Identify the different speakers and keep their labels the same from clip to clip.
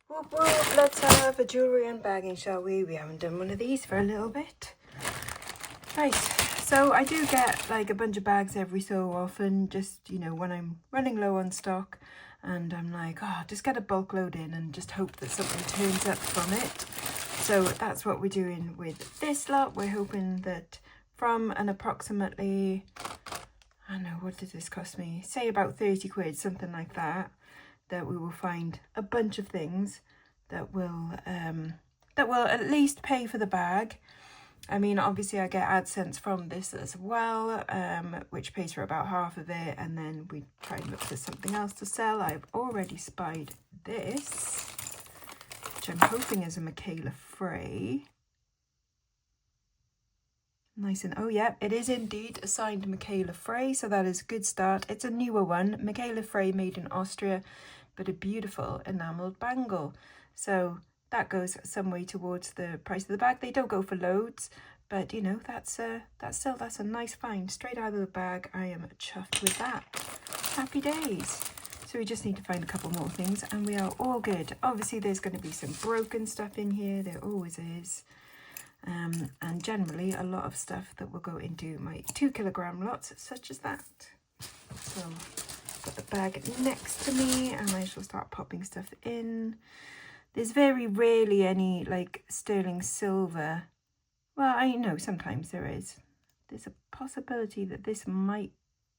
Speaker 1: Whoop whoop, let's have a jewellery unbagging, shall we? We haven't done one of these for a little bit. Right, so I do get like a bunch of bags every so often, just, you know, when I'm running low on stock and I'm like, oh, just get a bulk load in and just hope that something turns up from it. So that's what we're doing with this lot. We're hoping that from an approximately, I don't know, what did this cost me? Say about 30 quid, something like that. That we will find a bunch of things that will at least pay for the bag. I mean, obviously I get AdSense from this as well, which pays for about half of it, and then we try and look for something else to sell. I've already spied this, which I'm hoping is a Michaela Frey. Nice, and oh yeah, it is indeed a signed Michaela Frey, so that is a good start. It's a newer one, Michaela Frey, made in Austria, but a beautiful enamelled bangle. So that goes some way towards the price of the bag. They don't go for loads, but you know, that's a nice find straight out of the bag. I am chuffed with that. Happy days. So we just need to find a couple more things and we are all good. Obviously there's going to be some broken stuff in here, there always is. And generally a lot of stuff that will go into my 2 kilogram lots, such as that. So got the bag next to me and I shall start popping stuff in. There's very rarely any like sterling silver. Well, I know sometimes there is. There's a possibility that this might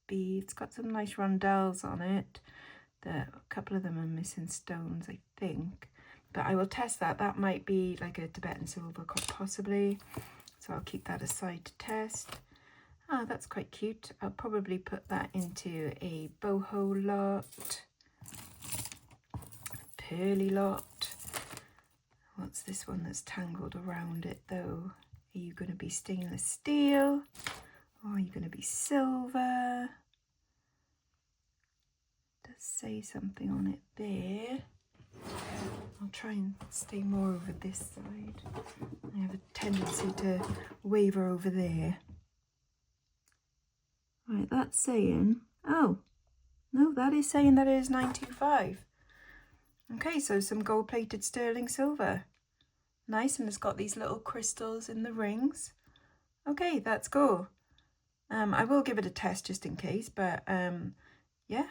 Speaker 1: be, it's got some nice rondelles on it. A couple of them are missing stones, I think. But I will test that. That might be like a Tibetan silver, quite possibly. So I'll keep that aside to test. Oh, that's quite cute. I'll probably put that into a boho lot. Pearly lot. What's this one that's tangled around it though? Are you going to be stainless steel? Or are you going to be silver? It does say something on it there. I'll try and stay more over this side. I have a tendency to waver over there. Right, that's saying, oh, no, that is saying that it is 925. Okay, so some gold-plated sterling silver. Nice, and it's got these little crystals in the rings. Okay, that's cool. I will give it a test just in case, but yeah.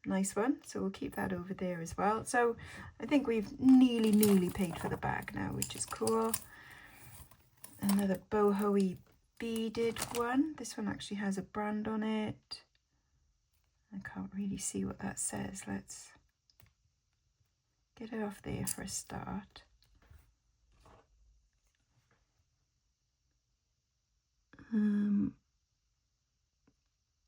Speaker 1: Nice one, so we'll keep that over there as well. So I think we've nearly paid for the bag now, which is cool. Another boho-y beaded one. This one actually has a brand on it. I can't really see what that says. Let's get it off there for a start.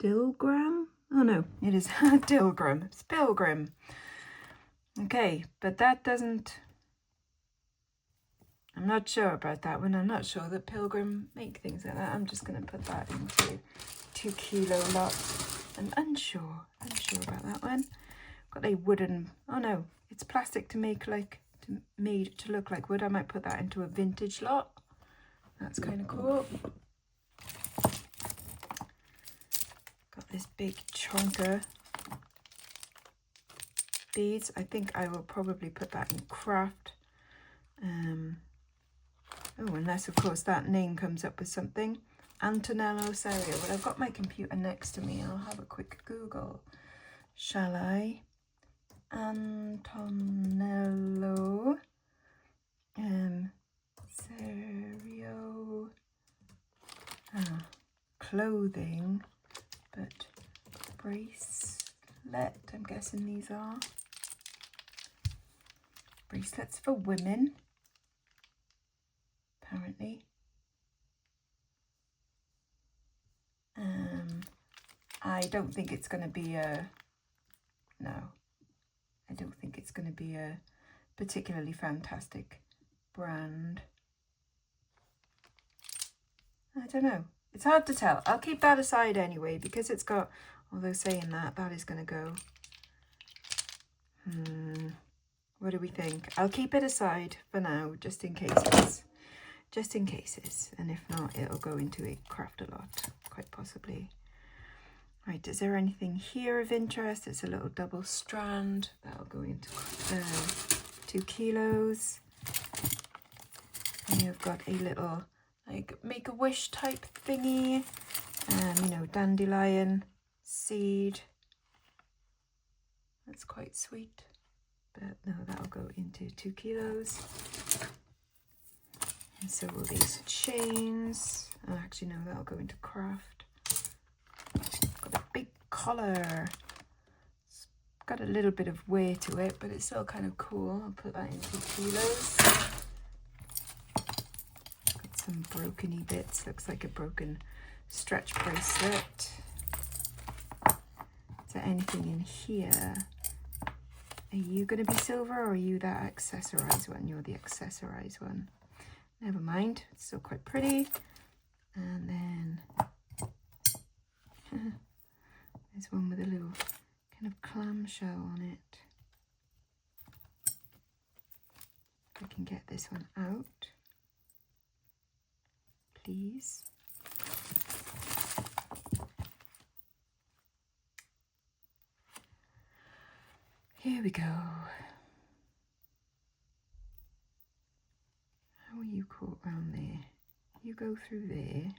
Speaker 1: Dilgram? Oh no, it is Dilgram. It's Pilgrim. Okay, but that doesn't... I'm not sure about that one. I'm not sure that Pilgrim make things like that. I'm just going to put that into 2 kilo lot. I'm unsure about that one. Got a wooden... Oh no, it's plastic to make like... made to look like wood. I might put that into a vintage lot. That's kind of cool. This big chunker beads. I think I will probably put that in craft. Oh, unless of course that name comes up with something. Antonello Serio. Well, I've got my computer next to me. I'll have a quick Google. Shall I? Antonello Serio. Clothing. But bracelet, I'm guessing these are bracelets for women, apparently. I don't think it's going to be a, no, I don't think it's going to be a particularly fantastic brand. I don't know. It's hard to tell. I'll keep that aside anyway, because it's got, although saying that, that is going to go. What do we think? I'll keep it aside for now, just in cases. Just in cases. And if not, it'll go into a craft a lot, quite possibly. Right, is there anything here of interest? It's a little double strand. That'll go into 2 kilos. And you've got a little like Make-A-Wish type thingy, you know, dandelion seed. That's quite sweet, but no, that'll go into 2 kilos. And so will these chains. Oh, actually no, that'll go into craft. Got a big collar. It's got a little bit of wear to it, but it's still kind of cool. I'll put that in 2 kilos. Got some brokeny bits. Looks like a broken stretch bracelet. Is there anything in here? Are you going to be silver, or are you that accessorized one? You're the accessorized one. Never mind, it's still quite pretty. And then there's one with a little kind of clamshell on it. If I can get this one out, please. Here we go. How are you caught round there? You go through there.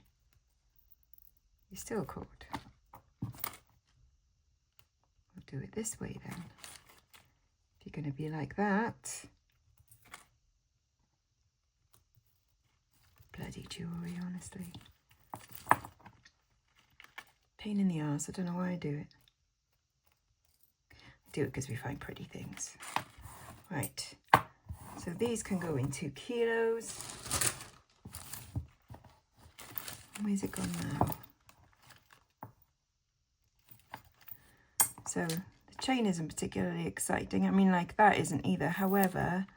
Speaker 1: You're still caught. We'll do it this way then. If you're going to be like that. Bloody jewellery, honestly. Pain in the arse. I don't know why I do it. Do it because we find pretty things. Right, so these can go in 2 kilos. Where's it gone now? So the chain isn't particularly exciting. I mean, like, that isn't either. However,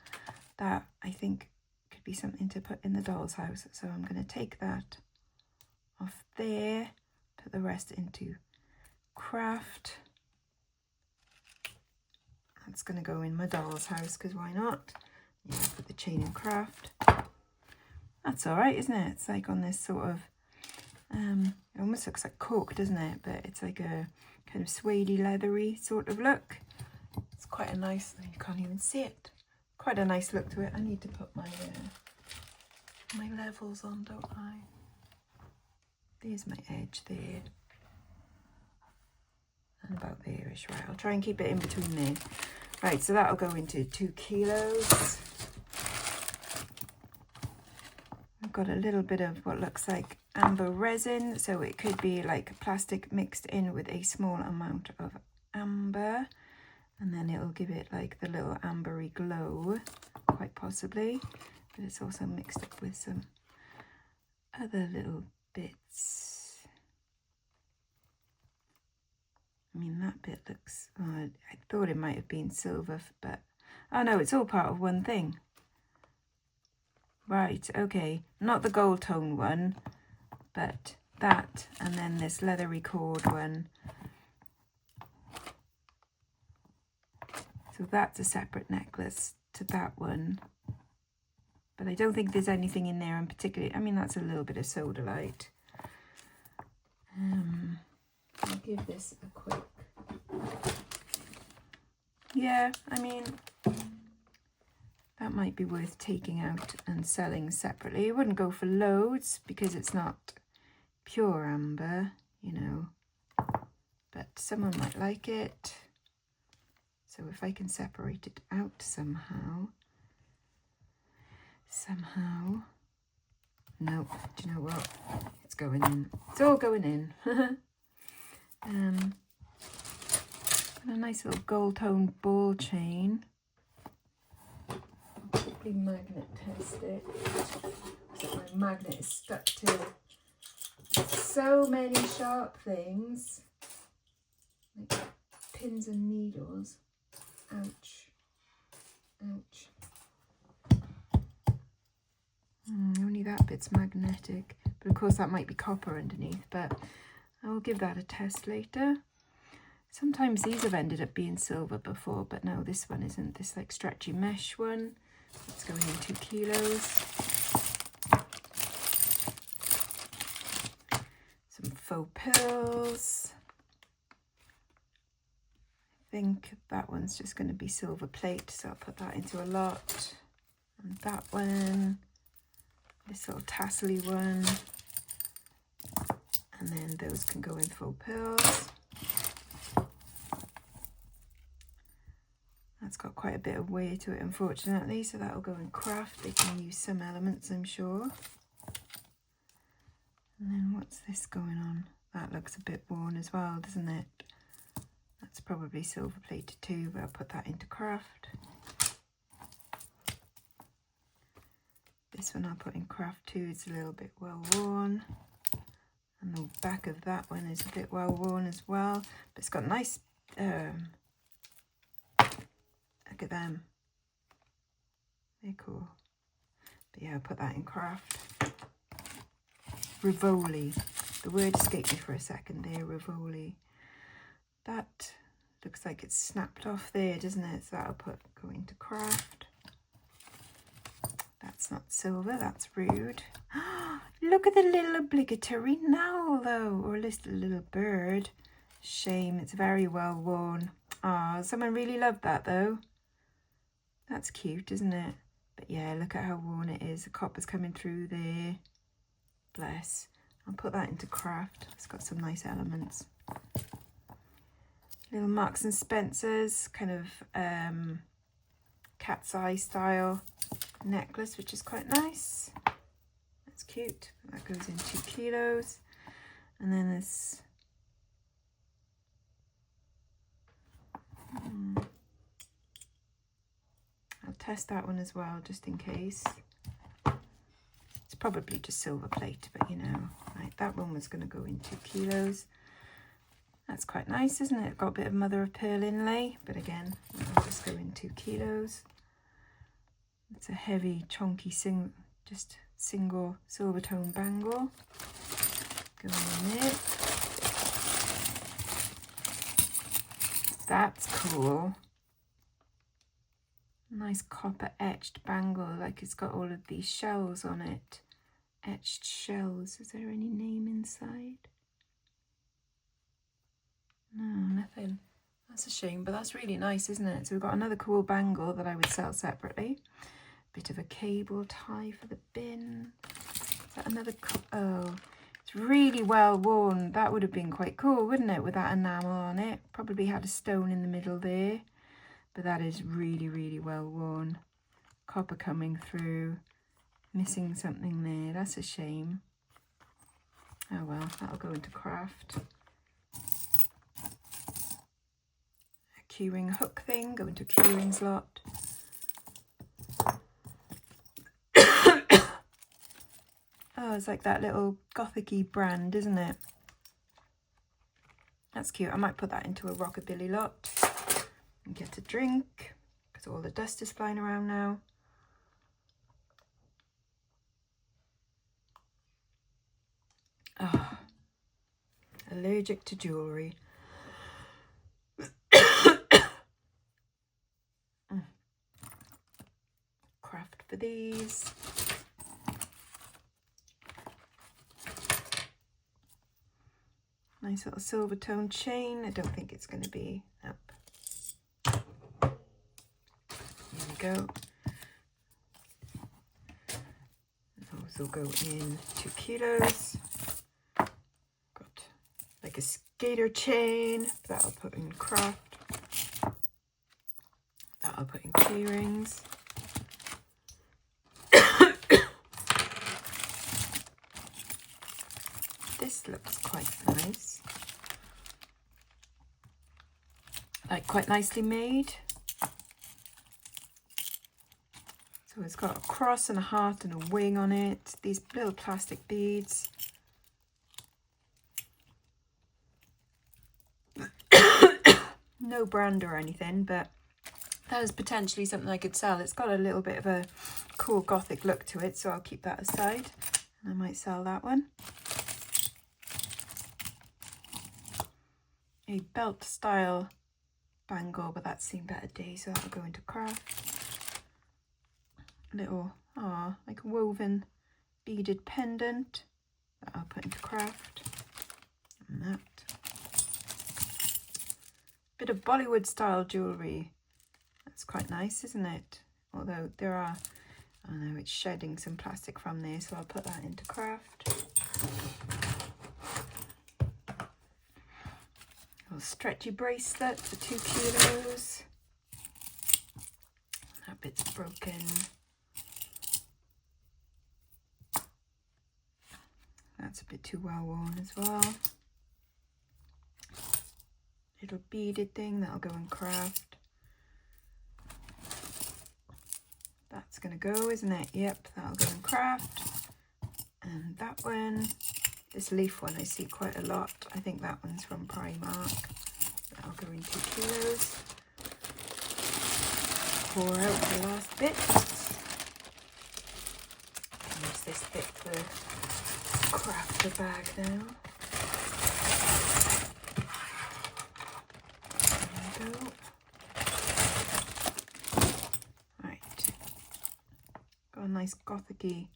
Speaker 1: that I think could be something to put in the doll's house. So I'm going to take that off there, put the rest into craft. That's going to go in my doll's house, because why not? Yeah, put the chain in craft. That's all right, isn't it? It's like on this sort of, it almost looks like cork, doesn't it? But it's like a kind of suede-y, leathery sort of look. It's quite a nice, you can't even see it. Quite a nice look to it. I need to put my my levels on, don't I? There's my edge there. And about there-ish, right? I'll try and keep it in between there. Right, so that'll go into 2 kilos. I've got a little bit of what looks like amber resin, so it could be like plastic mixed in with a small amount of amber, and then it'll give it like the little ambery glow, quite possibly. But it's also mixed up with some other little bits. I mean, that bit looks, I thought it might have been silver, but, oh no, it's all part of one thing. Right, okay, not the gold tone one, but that, and then this leathery cord one. So that's a separate necklace to that one. But I don't think there's anything in there in particular. I mean, that's a little bit of sodalite. I'll give this a quick, yeah, I mean, that might be worth taking out and selling separately. It wouldn't go for loads because it's not pure amber, you know, but someone might like it. So if I can separate it out somehow, no, do you know what? It's going in. It's all going in. And a nice little gold tone ball chain. I'll quickly magnet test it. So my magnet is stuck to so many sharp things, like pins and needles. Ouch. Ouch. Only that bit's magnetic, but of course that might be copper underneath, but I'll give that a test later. Sometimes these have ended up being silver before, but no, this one isn't. This like stretchy mesh one. It's going in 2 kilos. Some faux pearls. I think that one's just going to be silver plate, so I'll put that into a lot. And that one, this little tassely one, and then those can go in faux pearls. That's got quite a bit of wear to it, unfortunately, so that'll go in craft. They can use some elements, I'm sure. And then what's this going on? That looks a bit worn as well, doesn't it? That's probably silver plated too, but I'll put that into craft. This one I'll put in craft too, it's a little bit well worn. And the back of that one is a bit well worn as well, but it's got nice, look at them. They're cool. But yeah, I'll put that in craft. Rivoli. The word escaped me for a second there, Rivoli. That looks like it's snapped off there, doesn't it? So that'll go into craft. That's not silver, that's rude. Look at the little obligatory now though, or at least a little bird. Shame, it's very well worn. Ah, someone really loved that though. That's cute, isn't it? But yeah, look at how worn it is. The copper's coming through there. Bless. I'll put that into craft. It's got some nice elements. Little Marks and Spencer's kind of cat's eye style necklace, which is quite nice. That's cute. That goes in 2 kilos. And then this I'll test that one as well, just in case. It's probably just silver plate, but you know, right, that one was going to go in 2 kilos. That's quite nice, isn't it? Got a bit of mother of pearl inlay, but again, I'll just go in 2 kilos. It's a heavy, chunky, single silver tone bangle. Going in there. That's cool. Nice copper etched bangle, like it's got all of these shells on it. Etched shells. Is there any name inside? No, nothing. That's a shame, but that's really nice, isn't it? So we've got another cool bangle that I would sell separately. Bit of a cable tie for the bin. Is that another? Oh, it's really well worn. That would have been quite cool, wouldn't it? With that enamel on it. Probably had a stone in the middle there. But that is really, really well worn. Copper coming through. Missing something there. That's a shame. Oh well, that'll go into craft. A keyring hook thing, go into a keyring slot. Oh, it's like that little gothic-y brand, isn't it? That's cute. I might put that into a rockabilly lot. And get a drink, because all the dust is flying around now. Oh, allergic to jewellery. Craft for these. Nice little silver tone chain. I don't think it's going to be up. There we go. Those will go in 2 kilos. Got like a skater chain that I'll put in craft. That I'll put in key rings. This looks quite nice. Like quite nicely made. So it's got a cross and a heart and a wing on it. These little plastic beads. No brand or anything, but that is potentially something I could sell. It's got a little bit of a cool gothic look to it, so I'll keep that aside. And I might sell that one. A belt style bangle, but that's seen better days, so that'll go into craft. Little, like a woven beaded pendant that I'll put into craft. And that. Bit of Bollywood style jewellery. That's quite nice, isn't it? Although there are, I know it's shedding some plastic from there, so I'll put that into craft. A stretchy bracelet for 2 kilos. That bit's broken. That's a bit too well worn as well. Little beaded thing that'll go in craft. That's gonna go, isn't it? Yep, that'll go in craft. And that one, this leaf one I see quite a lot. I think that one's from Primark. That'll go in 2 kilos. Pour out the last bit. Use this bit for craft the bag now. There we go. Right. Got a nice gothic-y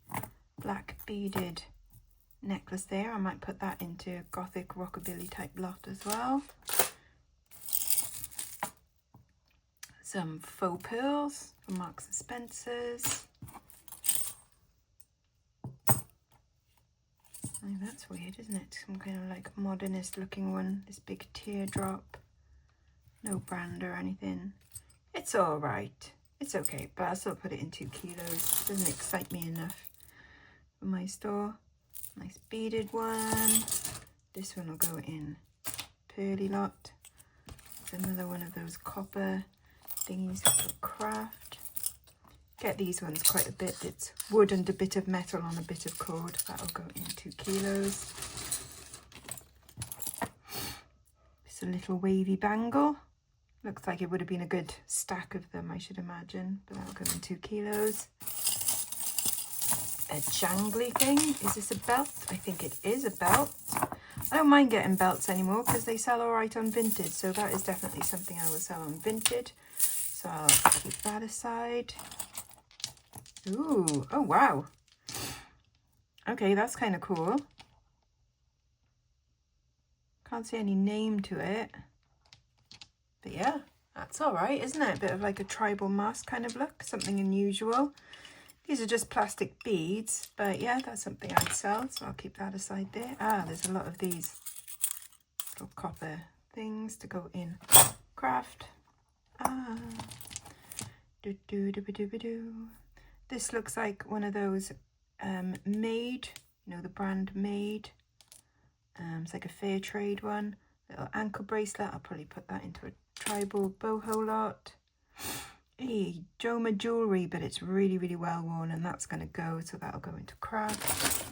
Speaker 1: black beaded necklace there. I might put that into gothic rockabilly type lot as well. Some faux pearls from Marks and Spencer's. Oh, that's weird, isn't it? Some kind of like modernist looking one. This big teardrop. No brand or anything. It's all right. It's okay, but I'll still put it in 2 kilos. Doesn't excite me enough for my store. Nice beaded one. This one will go in pearly lot. It's another one of those copper thingies for craft. Get these ones quite a bit. It's wood and a bit of metal on a bit of cord. That'll go in 2 kilos. It's a little wavy bangle. Looks like it would have been a good stack of them, I should imagine. But that'll go in 2 kilos. A jangly thing. Is this a belt? I think it is a belt. I don't mind getting belts anymore because they sell all right on Vinted. So that is definitely something I will sell on Vinted. So I'll keep that aside. Ooh, oh wow. Okay, that's kind of cool. Can't see any name to it. But yeah, that's all right, isn't it? A bit of like a tribal mask kind of look, something unusual. These are just plastic beads, but yeah, that's something I'd sell, so I'll keep that aside there. Ah, there's a lot of these little copper things to go in craft. Ah. This looks like one of those Made, you know, the brand Made. It's like a fair trade one. Little ankle bracelet. I'll probably put that into a tribal boho lot. Hey, Joma Jewellery, but it's really, really well worn, and that's going to go, so that'll go into craft.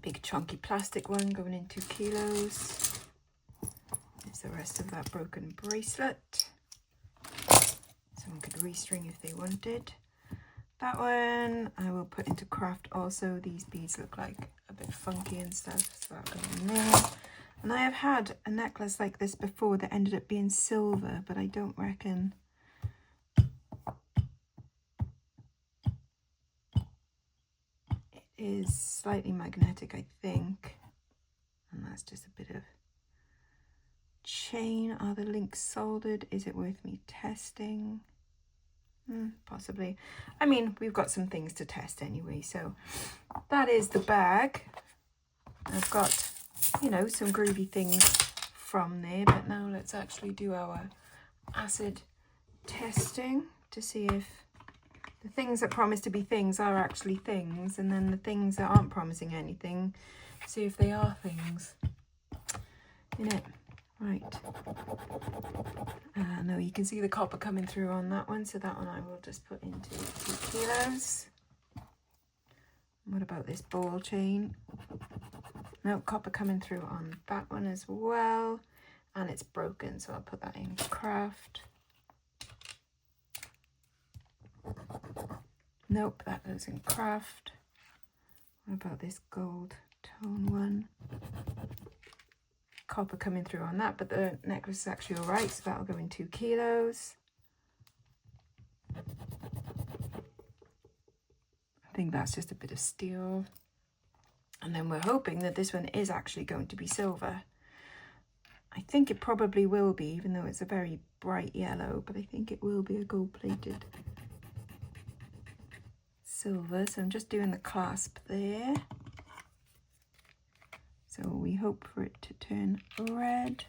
Speaker 1: Big chunky plastic one going in 2 kilos. There's the rest of that broken bracelet. Someone could restring if they wanted. That one I will put into craft also. These beads look like a bit funky and stuff, so that'll go in there. And I have had a necklace like this before that ended up being silver, but I don't reckon it is slightly magnetic, I think. And that's just a bit of chain. Are the links soldered? Is it worth me testing? Possibly. I mean, we've got some things to test anyway, so that is the bag. I've got, you know, some groovy things from there, but now let's actually do our acid testing to see if the things that promise to be things are actually things, and then the things that aren't promising anything, see if they are things. Innit? Right. No, you can see the copper coming through on that one, so that one I will just put into 2 kilos. What about this ball chain? No, copper coming through on that one as well, and it's broken, so I'll put that in craft. Nope, that goes in craft. What about this gold tone one? Copper coming through on that, but the necklace is actually all right, so that'll go in 2 kilos. I think that's just a bit of steel. And then we're hoping that this one is actually going to be silver. I think it probably will be, even though it's a very bright yellow, but I think it will be a gold-plated silver. So I'm just doing the clasp there. So we hope for it to turn red,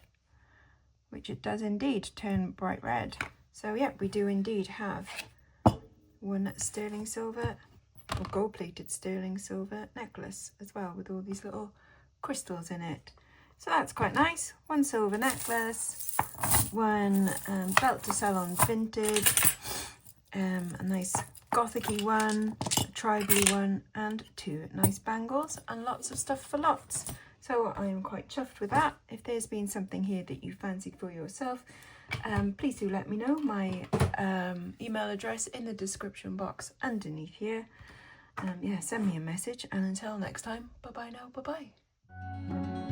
Speaker 1: which it does indeed turn bright red. So yeah, we do indeed have one sterling silver or gold-plated sterling silver necklace as well, with all these little crystals in it. So that's quite nice. One silver necklace, one belt to sell on Vinted, a nice gothic-y one, a tribal one, and 2 nice bangles, and lots of stuff for lots. So I am quite chuffed with that. If there's been something here that you fancied for yourself, please do let me know. My email address in the description box underneath here. Yeah, send me a message, and until next time, bye bye now, bye bye.